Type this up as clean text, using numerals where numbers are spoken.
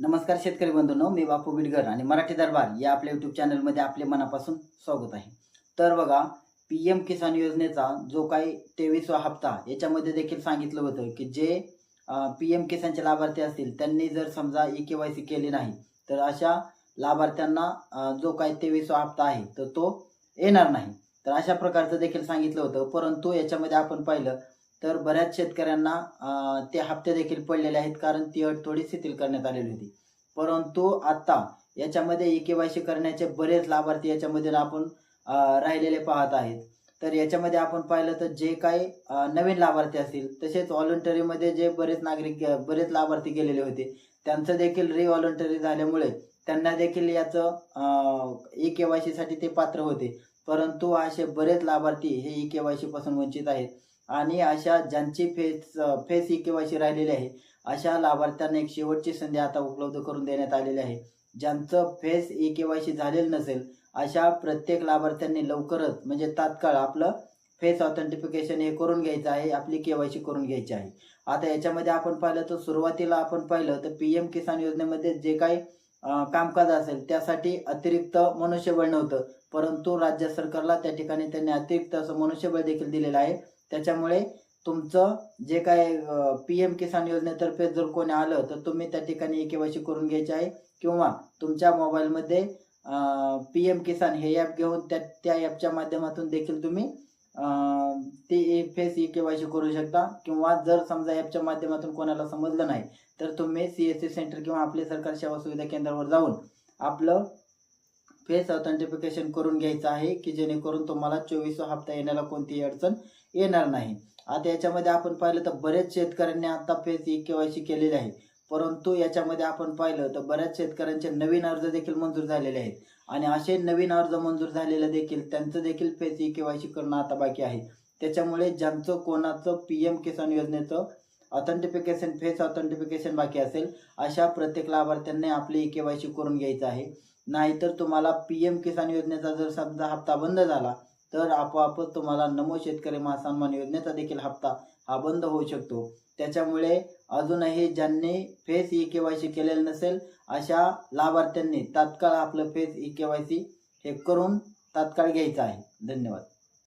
नमस्कार शेतकरी बंधूंनो, मी बापू बिडगर आणि मराठी दरबार या आपल्या यूट्यूब चॅनलमध्ये आपले मनापासून स्वागत आहे. तर बघा, पी एम किसान योजनेचा जो काही 23वा हप्ता याच्यामध्ये देखील सांगितलं होतं की जे पी एम किसानचे लाभार्थी असतील त्यांनी जर समजा ई-के-वाय-सी केली नाही तर अशा लाभार्थ्यांना जो काही 23वा हप्ता आहे तर तो येणार नाही. तर अशा प्रकारचं देखील सांगितलं होतं. परंतु याच्यामध्ये आपण पाहिलं तर बऱ्याच शेतकऱ्यांना ते हप्ते देखील पडलेले आहेत, कारण ती अट थोडी शिथिल करण्यात आलेली होती. परंतु आता याच्यामध्ये ई-के-वाय-सी करण्याचे बरेच लाभार्थी याच्यामध्ये आपण राहिलेले पाहत आहेत. तर याच्यामध्ये आपण पाहिलं तर जे काही नवीन लाभार्थी असतील, तसेच व्हॉलंटरीमध्ये जे बरेच लाभार्थी गेलेले होते, त्यांचं देखील रिव्हॉलंटरी झाल्यामुळे त्यांना देखील याचं ई-के-वाय-सीसाठी ते पात्र होते. परंतु असे बरेच लाभार्थी हे ई-के-वाय-सी पासून वंचित आहेत आणि अशा ज्यांची फेस ई-के-वाय-सी राहिलेली आहे, अशा लाभार्थ्यांना एक शेवटची संधी आता उपलब्ध करून देण्यात आलेली आहे. ज्यांचं फेस ई-के-वाय-सी झालेलं नसेल, अशा प्रत्येक लाभार्थ्यांनी लवकरच म्हणजे तात्काळ आपलं फेस ऑथेंटिफिकेशन हे करून घ्यायचं आहे, आपली के-वाय-सी करून घ्यायची आहे. आता याच्यामध्ये आपण पाहिलं तर सुरुवातीला आपण पाहिलं तर पी-एम किसान योजनेमध्ये जे काही कामकाज असेल त्यासाठी अतिरिक्त मनुष्यबळ नव्हतं. परंतु राज्य सरकारला त्या ठिकाणी त्यांनी अतिरिक्त असं मनुष्यबळ देखील दिलेलं आहे. त्याच्यामुळे तुमचं जे काय पी-एम किसान योजनेतर्फे जर कोणी आलं तर तुम्ही त्या ठिकाणी के-वाय-सी करून घ्यायची आहे किंवा तुमच्या मोबाईलमध्ये पी-एम किसान हे ॲप घेऊन त्या ॲपच्या माध्यमातून देखील तुम्ही ते फेस के-वाय-सी करू शकता. किंवा जर समजा ॲपच्या माध्यमातून कोणाला समजलं नाही तर तुम्ही CSC सेंटर किंवा आपले सरकारी सेवा सुविधा केंद्रावर जाऊन आपलं फेस ऑथेंटिफिकेशन करून घ्यायचं आहे की जेणेकरून तुम्हाला 24वा हप्ता येण्याला कोणतीही अडचण येणार नाही. आता याच्यामध्ये आपण पाहिलं तर बरेच शेतकऱ्यांनी आता फेस ई-के-वाय-सी केलेली आहे. परंतु याच्यामध्ये आपण पाहिलं तर बऱ्याच शेतकऱ्यांचे नवीन अर्ज देखील मंजूर झालेले आहेत आणि असे नवीन अर्ज मंजूर झालेले देखील त्यांचं देखील फेस ई-के-वाय-सी करणं आता बाकी आहे. त्याच्यामुळे ज्यांचं कोणाचं पी-एम किसान योजनेचं फेस ऑथेंटिफिकेशन बाकी असेल, अशा प्रत्येक लाभार्थ्यांनी आपली ई-के-वाय-सी करून घ्यायचं आहे. नाहीतर तुम्हाला पी-एम किसान योजनेचा जर समजा हप्ता बंद झाला तर आपोआपच तुम्हाला नमो शेतकरी महासन्मान योजनेचा देखील हप्ता हा बंद होऊ शकतो. त्याच्यामुळे अजूनही ज्यांनी फेस ई-के-वाय-सी केलेलं नसेल, अशा लाभार्थ्यांनी तात्काळ आपलं फेस ई-के-वाय-सी हे करून तात्काळ घ्यायचं आहे. धन्यवाद.